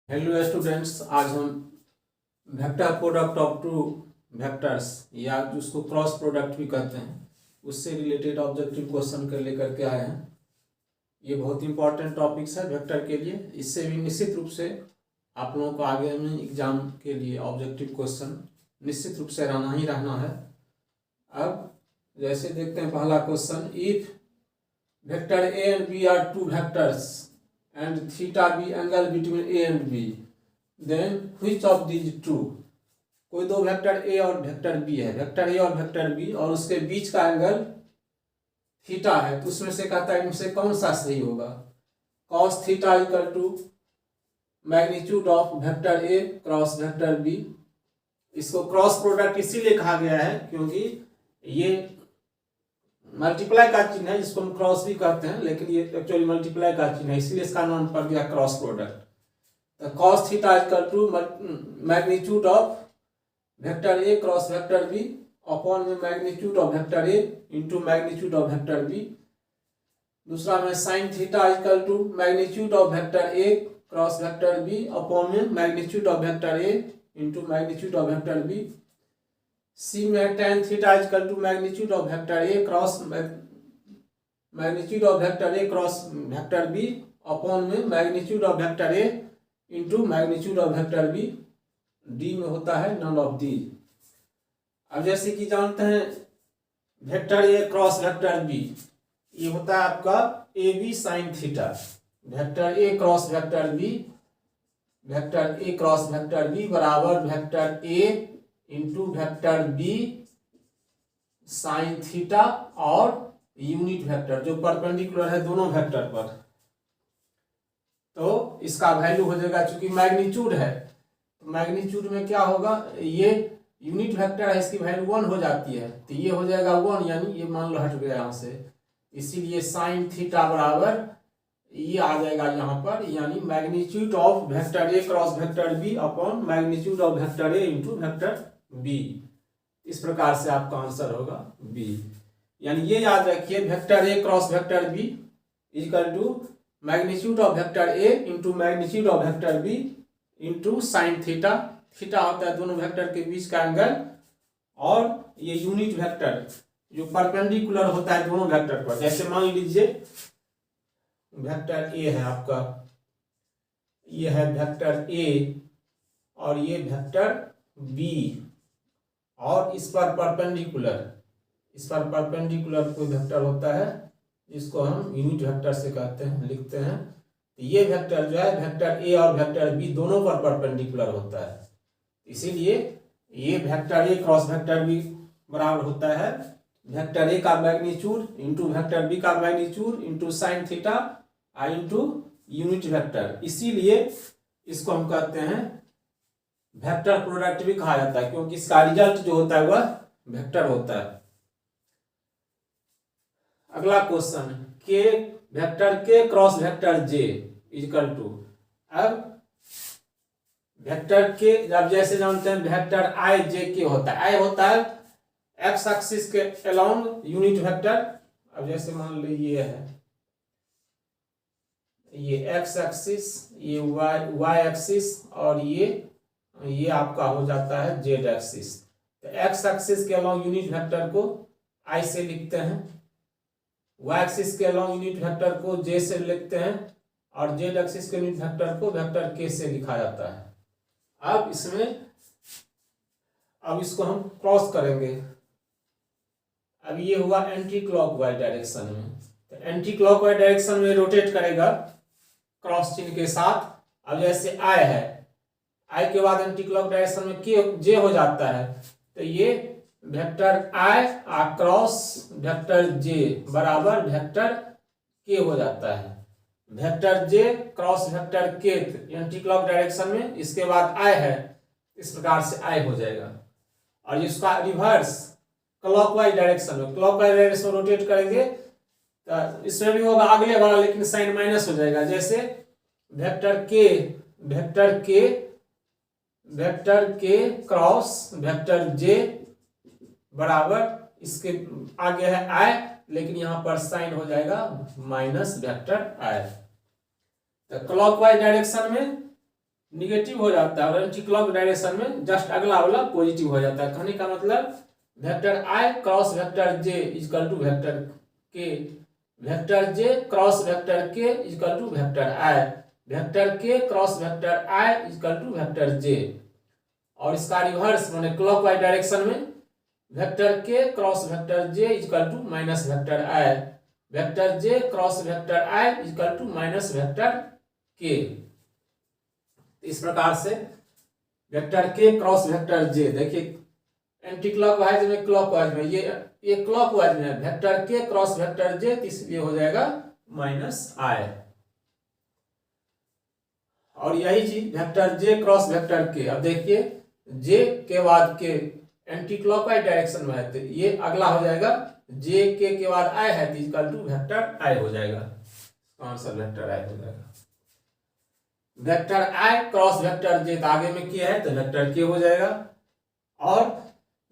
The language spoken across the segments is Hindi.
हेलो स्टूडेंट्स, आज हम vector product of two vectors या जिसको क्रॉस प्रोडक्ट भी कहते हैं उससे रिलेटेड ऑब्जेक्टिव क्वेश्चन कर लेकर के आए हैं। ये बहुत इंपॉर्टेंट टॉपिक्स है वेक्टर के लिए। इससे भी निश्चित रूप से आप लोगों को आगे में एग्जाम के लिए ऑब्जेक्टिव क्वेश्चन निश्चित रूप से रहना ही रहना है। अब जैसे देखते हैं पहला question, if vector A and B are two vectors and theta be angle between A and B, then which of these two? कोई दो वेक्टर A और वेक्टर B है, वेक्टर A और वेक्टर B और उसके बीच का एंगल थीटा है, तो उसमें से कहता है इनसे कौन सा सही होगा। cos theta equal to magnitude of vector A cross vector B। इसको क्रॉस प्रोडक्ट इसीलिए कहा गया है क्योंकि ये मल्टीप्लाई का चिन्ह है, जिसको हम क्रॉस भी कहते हैं, लेकिन ये एक्चुअली मल्टीप्लाई का चिन्ह है, इसलिए इसका नाम पड़ गया क्रॉस प्रोडक्ट। तो cos theta equal to magnitude of vector A cross vector B upon में magnitude of vector A into magnitude of vector B. दूसरा में sine theta equal to magnitude of vector A cross vector B upon में magnitude of vector A into magnitude of vector B. C में tan theta equal to magnitude of vector A cross magnitude of vector A cross vector B upon में magnitude of vector A into magnitude of vector B. D में होता है नन ऑफ दी। अब जैसे कि जानते हैं vector A cross vector B, ये होता है आपका A B sine theta. Vector A cross vector B, vector A cross vector B बराबर vector A into vector B sine theta और यूनिट वेक्टर जो परपेंडिकुलर है दोनों वेक्टर पर। तो इसका वैल्यू हो जाएगा, चूंकि मैग्नीट्यूड है तो मैग्नीट्यूड में क्या होगा, ये यूनिट वेक्टर है, इसकी वैल्यू 1 हो जाती है, तो ये हो जाएगा 1, यानी ये मान लो हट गया यहाँ से, इसीलिए साइन थीटा बराबर ये आ जाएगा यहाँ पर, यानी magnitude of vector A cross vector B upon magnitude of vector A into vector B. इस प्रकार से आपका आंसर होगा बी। यानी ये याद रखिए, vector A cross vector B equal to magnitude of vector A into magnitude of vector B into sine theta. Theta होता है दोनों वेक्टर के बीच का एंगल, और ये यूनिट वेक्टर जो परपेंडिकुलर होता है दोनों वेक्टर पर। जैसे मान लीजिए वेक्टर ए है आपका, ये है वेक्टर ए और ये वेक्टर बी, और इस पर परपेंडिकुलर कोई वेक्टर होता है जिसको हम यूनिट वेक्टर से कहते हैं, लिखते हैं। तो ये वेक्टर जो है वेक्टर ए और वेक्टर बी दोनों पर परपेंडिकुलर होता है, इसीलिए ये vector A cross vector B बराबर होता है वेक्टर ए का मैग्नीट्यूड इंटू वेक्टर बी का magnitude into sine theta into unit vector. इसीलिए इसको हम कहते हैं वेक्टर प्रोडक्ट भी कहा जाता है, क्योंकि इसका रिजल्ट जो होता है वह वेक्टर होता है। अगला question, K vector K cross vector J equal to. अब वेक्टर के, जब जैसे जानते हैं वेक्टर आई जे के होता है, आई होता है एक्स एक्सिस के अलोंग यूनिट वेक्टर। अब जैसे मान लो ये है, ये एक्स एक्सिस, ये वाई एक्सिस, और ये आपका हो जाता है जेड एक्सिस। तो एक्स एक्सिस के अलोंग यूनिट वेक्टर को आई से लिखते हैं, वाई एक्सिस के अलोंग यूनिट वेक्टर को जे से लिखते हैं, और जेड एक्सिस के यूनिट वेक्टर को वेक्टर के से लिखा जाता है। अब इसको हम क्रॉस करेंगे। अब ये हुआ एंटी क्लॉकवाइज डायरेक्शन में, तो एंटी क्लॉकवाइज डायरेक्शन में रोटेट करेगा क्रॉस चिन्ह के साथ। अब जैसे आई है, आई के बाद एंटी क्लॉक डायरेक्शन में के जे हो जाता है, तो ये वेक्टर आई क्रॉस वेक्टर जे बराबर वेक्टर के हो जाता है। वेक्टर जे क्रॉस वेक्टर के एंटी क्लॉक डायरेक्शन में, इसके बाद आई है, इस प्रकार से आई हो जाएगा। और इसका रिवर्स क्लॉकवाइज डायरेक्शन में, क्लॉकवाइज डायरेक्शन में रोटेट करेंगे तो इसमें भी होगा अगले वाला, लेकिन साइन माइनस हो जाएगा। जैसे वेक्टर के क्रॉस वेक्टर जे बराबर, इसके आगे है आई, लेकिन यहां पर साइन हो जाएगा माइनस वेक्टर आई। तो क्लॉकवाइज डायरेक्शन में निगेटिव हो जाता है और एंटी क्लॉक डायरेक्शन में जस्ट अगला वाला पॉजिटिव हो जाता है। कहने का मतलब vector I cross vector J equal to vector K, vector J cross vector K equal to vector I, vector K cross vector I equal to vector J. और इसका रिवर्स माने क्लॉकवाइज डायरेक्शन में vector K cross vector J equal to minus vector I, vector J cross vector I equal to minus vector के। इस प्रकार से वेक्टर के क्रॉस वेक्टर जे, देखिए एंटी क्लॉकवाइज में क्लॉकवाइज में ये क्लॉकवाइज में है, वेक्टर के क्रॉस वेक्टर जे, इसलिए हो जाएगा माइनस आई। और यही चीज वेक्टर जे क्रॉस वेक्टर के, अब देखिए जे के बाद के एंटी क्लॉकवाइज डायरेक्शन में है तो ये अगला हो जाएगा जे के बाद आई है तो इक्वल टू वेक्टर आई हो जाएगा, आंसर वेक्टर आई हो जाएगा। वेक्टर आई क्रॉस वेक्टर जे तो आगे में क्या है तो वेक्टर के हो जाएगा। और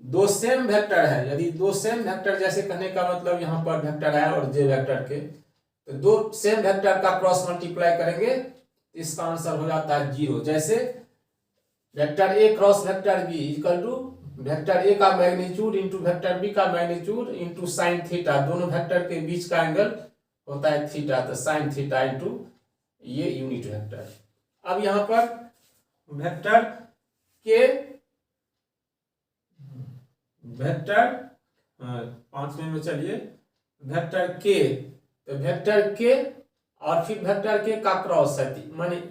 दो सेम वेक्टर है, यदि दो सेम वेक्टर, जैसे कहने का मतलब यहाँ पर वेक्टर आई और जे वेक्टर के, तो दो सेम वेक्टर का क्रॉस मल्टीप्लाई करेंगे इसका आंसर हो जाता है 0। जैसे vector A cross vector B equal to vector A का मैग्नीट्यूड इंटू वेक्टर बी का मैग्नीट्यूड इंटू साइन थीटा, दोनों वेक्टर के बीच का एंगल होता है थीटा, तो साइन थीटा इंटू ये यूनिट वेक्टर। अब यहाँ पर वेक्टर के वेक्टर 5वें में चलिए वेक्टर के, तो वेक्टर के और फिर वेक्टर के का क्रॉस है माने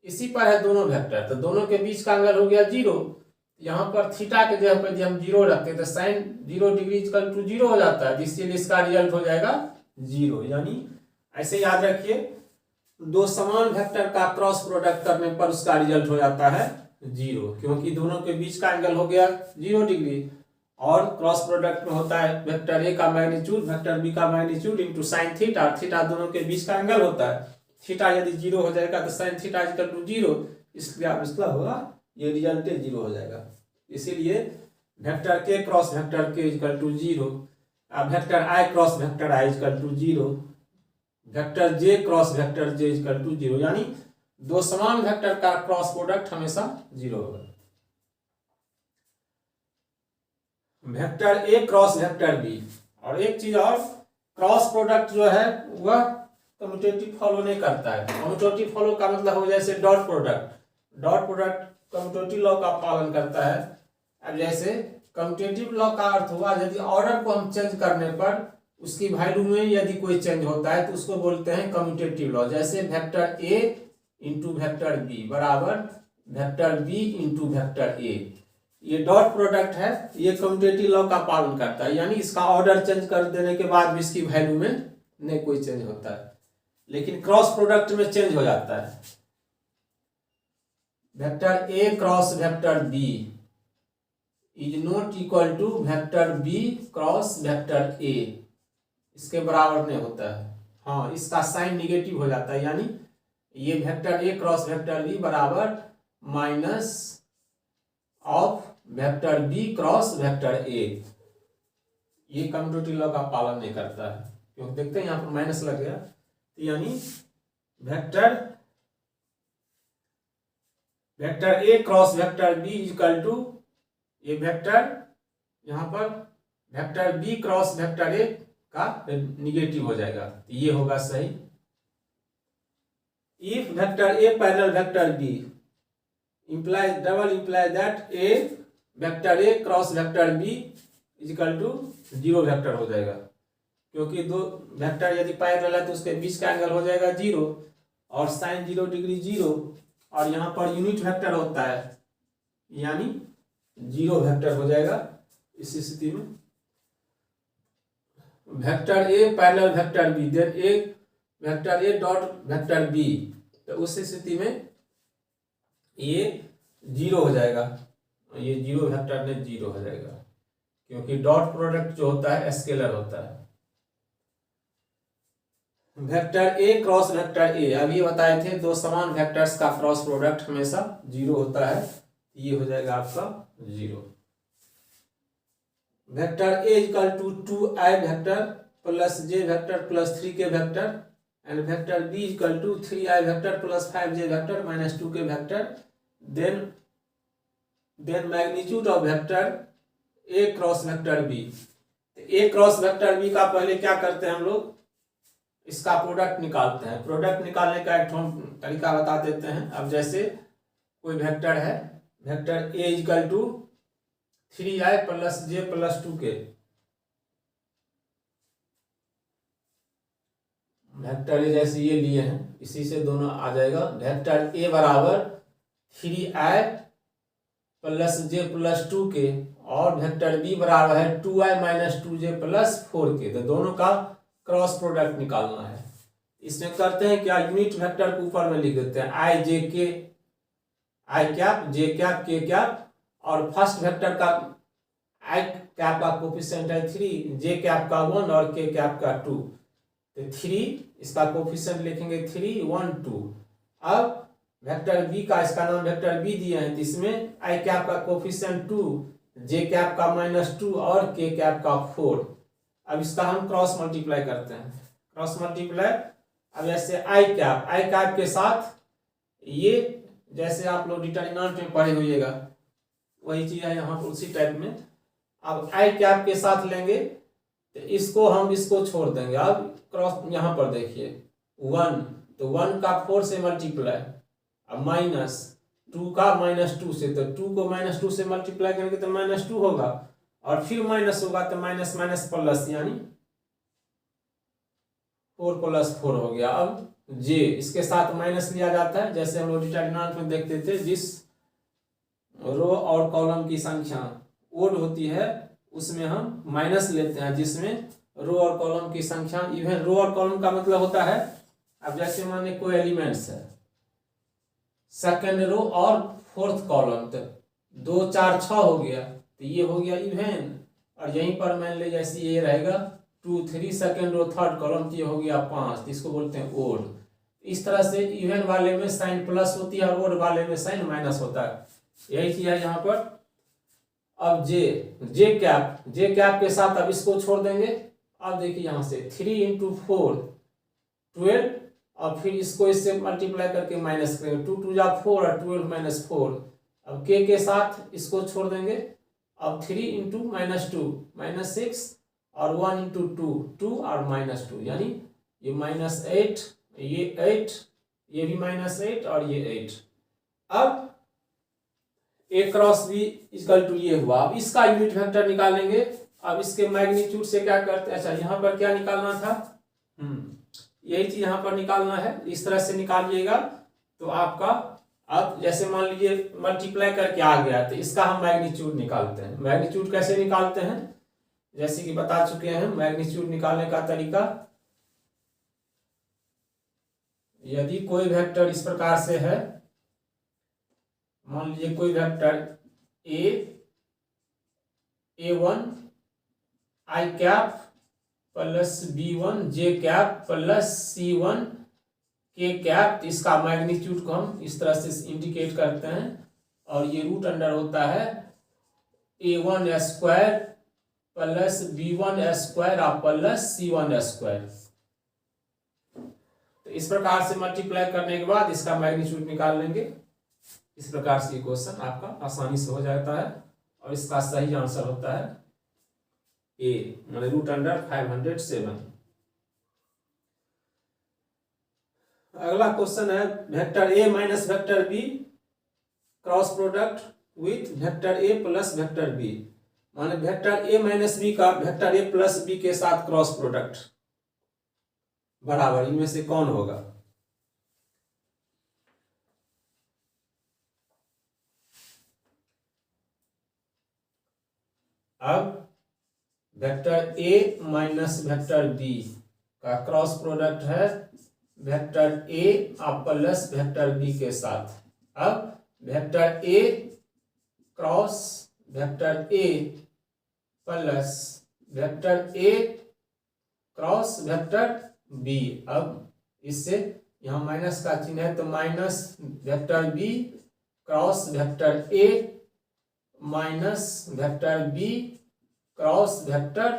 इसी पर है दोनों वेक्टर, तो दोनों के बीच का एंगल हो गया 0। यहाँ पर थीटा के जगह पर हम 0 रखते हैं तो साइन 0 डिग्री इक्वल टू 0 हो जाता है, जिससे इसका रिजल्ट हो जाएगा 0। यानी ऐसे याद रखिए दो समान वेक्टर का क्रॉस प्रोडक्ट करने पर उसका रिजल्ट हो जाता है 0, क्योंकि दोनों के बीच का एंगल हो गया 0 डिग्री। और क्रॉस प्रोडक्ट में होता है वेक्टर ए का मैग्नीट्यूड वेक्टर बी का magnitude into sine theta, theta दोनों के बीच का एंगल होता है, थीटा यदि 0 हो जाएगा तो साइन थीटा इक्वल टू 0, इसलिए आप इसका होगा ये रिजल्ट 0 हो जाएगा। इसीलिए vector K cross vector K equal to 0, अब vector I cross vector I equal to 0, vector J cross vector J equal to 0, यानी दो समान वेक्टर का क्रॉस प्रोडक्ट हमेशा 0 होगा। Vector A cross vector B, और एक चीज और, क्रॉस प्रोडक्ट जो है वह कम्यूटेटिव फॉलो नहीं करता है। कम्यूटेटिव फॉलो का मतलब हो जैसे dot product, dot product commutative law का पालन करता है। अब जैसे कम्यूटेटिव लॉ का अर्थ हुआ यदि ऑर्डर को हम चेंज करने पर उसकी वैल्यू में यदि कोई चेंज होता है तो उसको बोलते हैं कम्यूटेटिव लॉ। जैसे vector A into vector B बराबर vector B into vector A, ये डॉट प्रोडक्ट है, ये कम्यूटेटिव लॉ का पालन करता है, यानी इसका ऑर्डर चेंज कर देने के बाद भी इसकी वैल्यू में नहीं कोई चेंज होता है, लेकिन क्रॉस प्रोडक्ट में चेंज हो जाता है। Vector A cross vector B is not equal to vector B cross vector A, इसके बराबर नहीं होता है। हाँ, इसका साइन निगेटिव हो जाता है, यानी ये vector A cross vector B बराबर minus of vector B cross vector A, ये कम्यूटेटिव लॉ का पालन नहीं करता है, क्योंकि देखते हैं यहाँ पर माइनस लग गया, तो यानी vector A cross vector B equal to ये वेक्टर यहाँ पर vector B cross vector A का निगेटिव हो जाएगा, तो ये होगा सही। If vector A parallel vector B implies double implies that a vector A cross vector B equal to 0 vector हो जाएगा, क्योंकि दो वेक्टर यदि पैरेलल है तो उसके बीच का एंगल हो जाएगा 0 और साइन 0 डिग्री 0, और यहाँ पर यूनिट वेक्टर होता है यानी 0 वेक्टर हो जाएगा। इस स्थिति में vector A parallel vector B then a vector A dot vector B, तो उस स्थिति में ये 0 हो जाएगा, ये 0 वेक्टर में 0 हो जाएगा, क्योंकि डॉट प्रोडक्ट जो होता है स्केलर होता है। वेक्टर ए क्रॉस वेक्टर ए, अभी बताए थे दो समान वेक्टर्स का क्रॉस प्रोडक्ट हमेशा 0 होता है, ये हो जाएगा आपका 0। Vector A equal to 2i vector plus J vector plus 3k vector and vector B equal to 3i vector plus 5j vector minus 2k vector, then magnitude of vector A cross vector B. A cross vector B का पहले क्या करते हैं हम लोग, इसका प्रोडक्ट निकालते हैं। प्रोडक्ट निकालने का एक तरीका बता देते हैं। अब जैसे कोई वेक्टर है, vector A equal to 3i plus j plus 2k, vector A जैसे ये लिए हैं, इसी से दोनों आ जाएगा। वेक्टर ए बराबर 3i plus j plus 2k और वेक्टर बी बराबर है 2i minus 2j plus 4k। तो दोनों का क्रॉस प्रोडक्ट निकालना है। इसमें करते हैं क्या, यूनिट वेक्टर को ऊपर में लिख देते हैं आई जे के, आई कैप जे कैप के कैप, और फर्स्ट वेक्टर का आई कैप का कोफिशिएंट है 3, जे कैप का 1 और के कैप का 2। तो 3 इसका कोफिशिएंट लिखेंगे 3 1 2। अब वेक्टर बी का, इसका नाम वेक्टर बी दिए हैं, तो इसमें आई कैप का कोफिशिएंट 2, जे कैप का -2 और के कैप का 4। अब इसका हम क्रॉस मल्टीप्लाई करते हैं, क्रॉस मल्टीप्लाई। अब ऐसे आई कैप के साथ ये, जैसे आप लोग डिटरमिनेंट में पढ़े होइएगा वही चीज है यहाँ पर उसी टाइप में। अब आई कैप के साथ लेंगे तो इसको हम इसको छोड़ देंगे। अब क्रॉस यहाँ पर देखिए 1, तो 1 का 4 से मल्टीप्लाई, अब माइनस 2 का -2 से, तो 2 को -2 से मल्टीप्लाई करेंगे तो -2 होगा, और फिर माइनस होगा तो माइनस माइनस प्लस, यानी 4 + 4 हो गया। अब जे इसके साथ माइनस लिया जाता है, जैसे हम लोग डिटरमिनेंट में देखते थे, जिस रो और कॉलम की संख्या ओड होती है उसमें हम माइनस लेते हैं, जिसमें रो और कॉलम की संख्या इवन। रो और कॉलम का मतलब होता है, अब जैसे मान लीजिए कोई एलिमेंट्स है, सेकंड रो और फोर्थ कॉलम, तो 2 4 6 हो गया, तो ये हो गया इवन। और यहीं पर मान लीजिए जैसे ये रहेगा 2 3 सेकंड रो थर्ड कॉलम, तो ये हो गया 5, तो इसको बोलते हैं ओड। इस तरह से इवन वाले में साइन प्लस होती है और ओड वाले में साइन माइनस होता है, यही चीज है यहाँ पर। अब जे कैप के साथ अब इसको छोड़ देंगे। अब देखिए यहाँ से 3 × 4 12, और फिर इसको इससे मल्टीप्लाई करके माइनस करेंगे, 2 2 जा 4 और 12 - 4। अब के साथ इसको छोड़ देंगे। अब 3 × -2 -6, और 1 × 2 2 और -2, यानी ये -8, ये 8, ये भी -8 और ये 8। अब ए क्रॉस बी इक्वल टू ये हुआ। अब इसका यूनिट वेक्टर निकालेंगे। अब इसके मैग्नीट्यूड से क्या करते हैं, अच्छा यहाँ पर क्या निकालना था, यही चीज यहाँ पर निकालना है। इस तरह से निकालिएगा तो आपका, अब जैसे मान लीजिए मल्टीप्लाई करके आ गया, तो इसका हम मैग्नीट्यूड निकालते हैं। मैग्नीट्यूड कैसे निकालते हैं, जैसे कि बता चुके हैं मैग्नीट्यूड निकालने का तरीका। यदि कोई वेक्टर इस प्रकार से है, मान लीजिए कोई वेक्टर a1 आई कैप प्लस b1 जे कैप प्लस c1 के कैप, इसका मैग्नीट्यूड को हम इस तरह से इंडिकेट करते हैं, और ये रूट अंडर होता है a1² प्लस b1² और प्लस c1²। तो इस प्रकार से मल्टीप्लाई करने के बाद इसका मैग्नीट्यूड निकाल लेंगे। इस प्रकार से क्वेश्चन आपका आसानी से हो जाता है, और इसका सही आंसर होता है ए, मतलब √507। अगला क्वेश्चन है vector A minus vector B cross product with vector A plus vector B. माने वेक्टर ए माइनस बी का वेक्टर ए प्लस बी के साथ क्रॉस प्रोडक्ट बराबर, इनमें से कौन होगा। अब vector A minus vector B का क्रॉस प्रोडक्ट है vector A plus vector B के साथ। अब vector A cross vector A plus vector A cross vector B. अब इससे यहाँ माइनस का चिन्ह है, तो minus vector B cross vector A minus vector B cross vector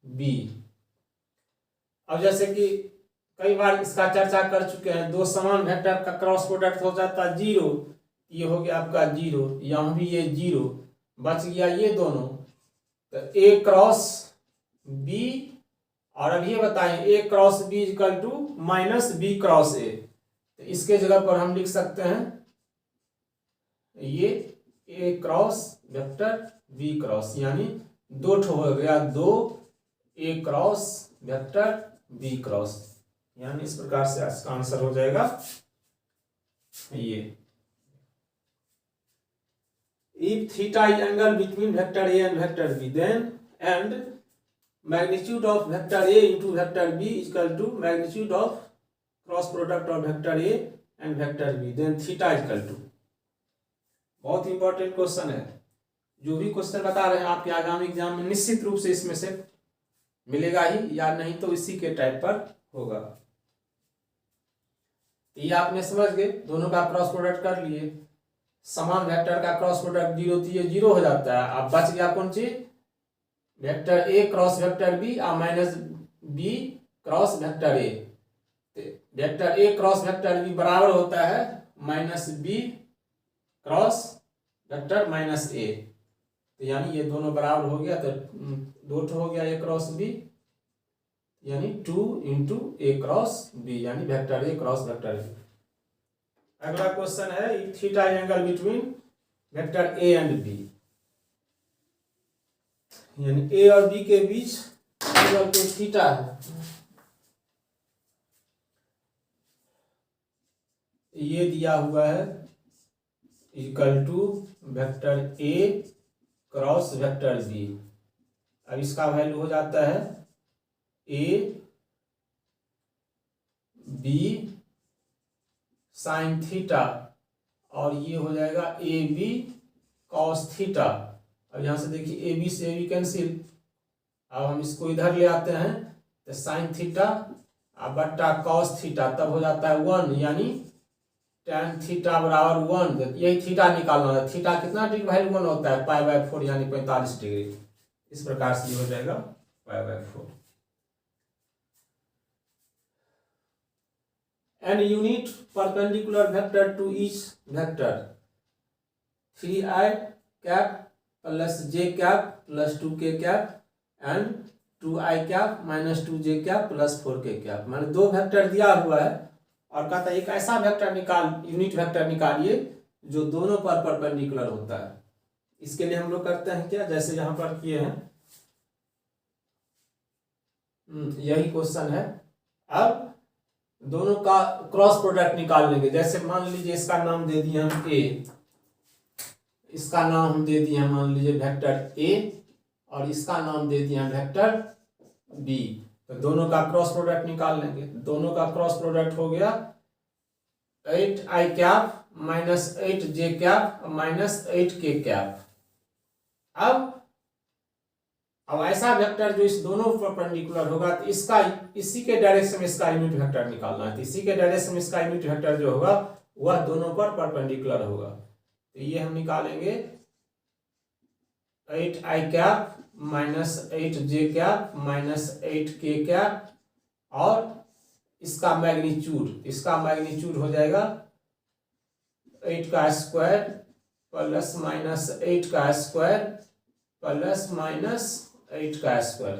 B. अब जैसे कि कई बार इसका चर्चा कर चुके हैं। दो समान वेक्टर का क्रॉस प्रोडक्ट हो जाता है 0, ये हो गया आपका 0, यहाँ भी ये 0, बच गया ये दोनों, तो A क्रॉस B, और अब ये बताएं A cross B equal to minus B cross A, तो इसके जगह पर हम लिख सकते हैं ये A cross vector B cross, यानी दो ठो हो गया, दो A cross vector B cross, यानी इस प्रकार से इसका आंसर हो जाएगा ये। If theta is angle between vector A and vector B, then and magnitude of vector A into vector B is equal to magnitude of cross product of vector A and vector B, then theta is equal to। बहुत इंपॉर्टेंट क्वेश्चन है, जो भी क्वेश्चन बता रहे हैं आपके आगामी एग्जाम में निश्चित रूप से इसमें से मिलेगा ही, या नहीं तो इसी के टाइप पर होगा। ये आपने समझ गए, दोनों का क्रॉस प्रोडक्ट कर लिए, समान वेक्टर का क्रॉस प्रोडक्ट 0 तो ये 0 हो जाता है। अब बच गया कौन चीज, vector A cross vector B और minus B cross vector A। Vector A cross vector B बराबर होता है minus B cross vector minus A, तो यानी ये दोनों बराबर हो गया, तो दो ठो हो गया A क्रॉस B, यानी 2 इंटू A क्रॉस B, यानी vector A cross vector B। अगला क्वेश्चन है, if theta is angle between vector A and B, यानी A और B के बीच एंगल पे थीटा है, ये दिया हुआ है equal to vector A cross vector B। अब इसका वैल्यू हो जाता है A B साइन थीटा, और ये हो जाएगा ए बी कॉस थीटा। अब यहाँ से देखिए ए बी से ए बी कैंसिल, अब हम इसको इधर ले आते हैं, तो साइन थीटा अब बट्टा कॉस थीटा, तब हो जाता है 1, यानी tan थीटा बराबर 1। यही थीटा निकालना है, थीटा कितना डिग्री वैल्यू 1 होता है, π/4, यानी 45 डिग्री। इस प्रकार से ये हो जाएगा π/4। And unit perpendicular vector to each vector 3i cap plus j cap plus 2k cap and 2i cap minus 2j cap plus 4k cap। मैंने दो वेक्टर दिया हुआ है और कहता है एक ऐसा वेक्टर निकाल, यूनिट वेक्टर निकालिए जो दोनों पर परपेंडिकुलर होता है। इसके लिए हम लोग करते हैं क्या, जैसे यहाँ पर किए हैं, यही क्वेश्चन है। अब दोनों का क्रॉस प्रोडक्ट निकाल लेंगे। जैसे मान लीजिए इसका नाम दे दिए हम A, इसका नाम हम दे दिए मान लीजिए वेक्टर A, और इसका नाम दे दिए वेक्टर B, तो दोनों का क्रॉस प्रोडक्ट निकाल लेंगे। दोनों का क्रॉस प्रोडक्ट हो गया 8i cap minus 8j cap minus 8k cap. अब ऐसा वेक्टर जो इस दोनों परपेंडिकुलर होगा, तो इसका इसी के डायरेक्शन में इसका यूनिट वेक्टर निकालना है, तो इसी के डायरेक्शन में इसका यूनिट वेक्टर जो होगा वह दोनों पर परपेंडिकुलर होगा। तो ये हम निकालेंगे 8i cap minus 8j cap minus 8k cap, और इसका मैग्नीट्यूड हो जाएगा 8 का स्क्वायर प्लस माइनस 8 का स्क्वायर प्लस माइनस 8 का स्क्वायर,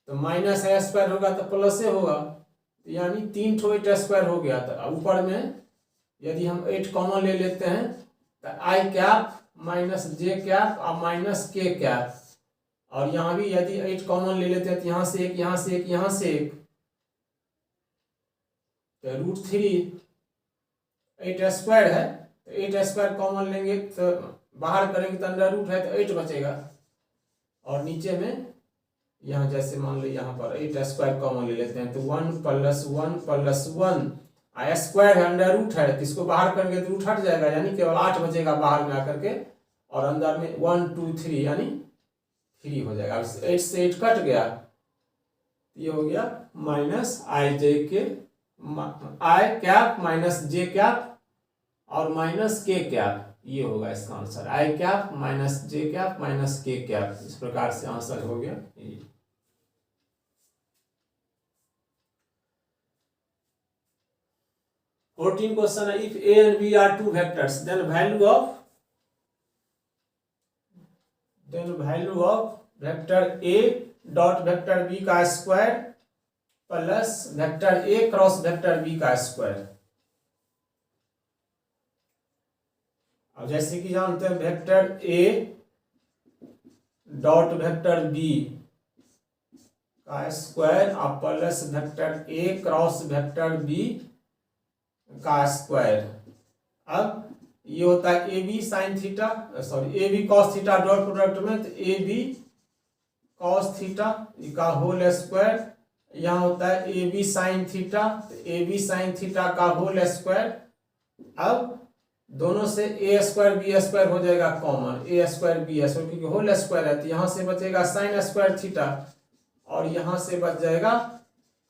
तो माइनस a स्क्वायर होगा तो प्लस ए होगा, तो यानी 3 ठो 8 स्क्वायर हो गया। तो ऊपर में यदि हम 8 कॉमन ले लेते हैं तो i cap minus j cap और माइनस k कैप, और यहाँ भी यदि 8 कॉमन ले लेते हैं तो यहाँ से एक, यहाँ से एक, यहाँ से एक, तो √3 8 स्क्वायर है, तो 8 स्क्वायर कॉमन लेंगे तो बाहर करेंगे तो अंडर रूट है तो 8 बचेगा, और नीचे में यहाँ जैसे मान लो यहाँ पर 8 स्क्वायर कॉमन ले लेते हैं तो 1 प्लस 1 प्लस 1 आ स्क्वायर है, अंडर रूट है, तो इसको बाहर करेंगे तो रूट हट जाएगा, यानी केवल 8 बचेगा बाहर में आकर के, और अंदर में 1 2 3 यानी 3 हो जाएगा। 8 से 8 कट गया, ये हो गया माइनस आई कैप माइनस जे कैप और माइनस के कैप, ये होगा इसका आंसर, आई कैप माइनस जे कैप माइनस के कैप। इस प्रकार से आंसर हो गया ये। 14 क्वेश्चन है, if A and B are two vectors then value of vector A dot vector B का square plus vector A cross vector B का स्क्वायर। अब जैसे कि जानते हैं vector A dot vector B का स्क्वायर और plus vector A cross vector B का स्क्वायर। अब ये होता है A B sine theta, sorry A B cos theta dot product में, तो ए बी कॉस थीटा का होल स्क्वायर, यहाँ होता है ए बी साइन थीटा, तो ए बी साइन थीटा का होल स्क्वायर। अब दोनों से ए स्क्वायर बी स्क्वायर हो जाएगा कॉमन, ए स्क्वायर बी स्क्वायर क्योंकि होल स्क्वायर है, तो यहाँ से बचेगा साइन स्क्वायर थीटा और यहाँ से बच जाएगा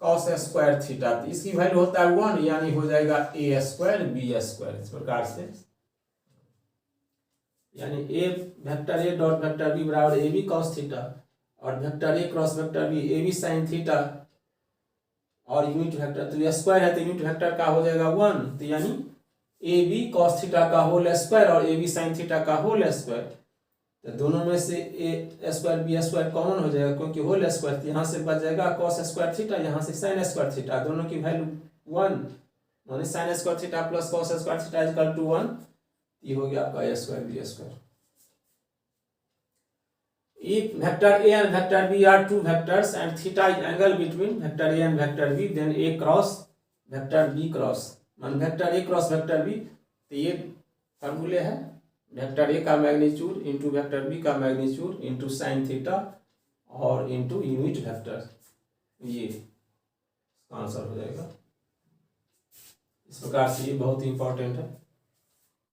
कॉस स्क्वायर थीटा। तो इसकी वैल्यू होता है 1, यानी हो जाएगा ए स्क्वायर बी स्क्वायर। इस प्रकार से यानी A vector A dot vector B बराबर ए बी कॉस थीटा और vector A cross vector B A B sine theta और यूनिट वेक्टर, तो ये स्क्वायर है तो यूनिट वेक्टर का हो जाएगा 1, तो यानी ए बी कॉस थीटा का होल स्क्वायर और ए बी साइन थीटा का होल स्क्वायर। तो दोनों में से ए स्क्वायर बी स्क्वायर कॉमन हो जाएगा क्योंकि होल स्क्वायर, तो यहाँ से बच जाएगा कॉस स्क्वायर थीटा, यहाँ से साइन स्क्वायर थीटा, दोनों की वैल्यू 1, माने sine square theta plus cos square theta is equal to 1। ये हो गया आपका A square B square. If vector A and vector B are two vectors and theta is angle between vector A and vector B, then A cross vector B cross, मान vector A cross vector B, तो ये फॉर्मूले है वेक्टर ए का मैग्नीट्यूड इंटू वेक्टर बी का मैग्नीट्यूड इंटू साइन थीटा और इंटू यूनिट वेक्टर, ये आंसर हो जाएगा। इस प्रकार से ये बहुत ही इंपॉर्टेंट है।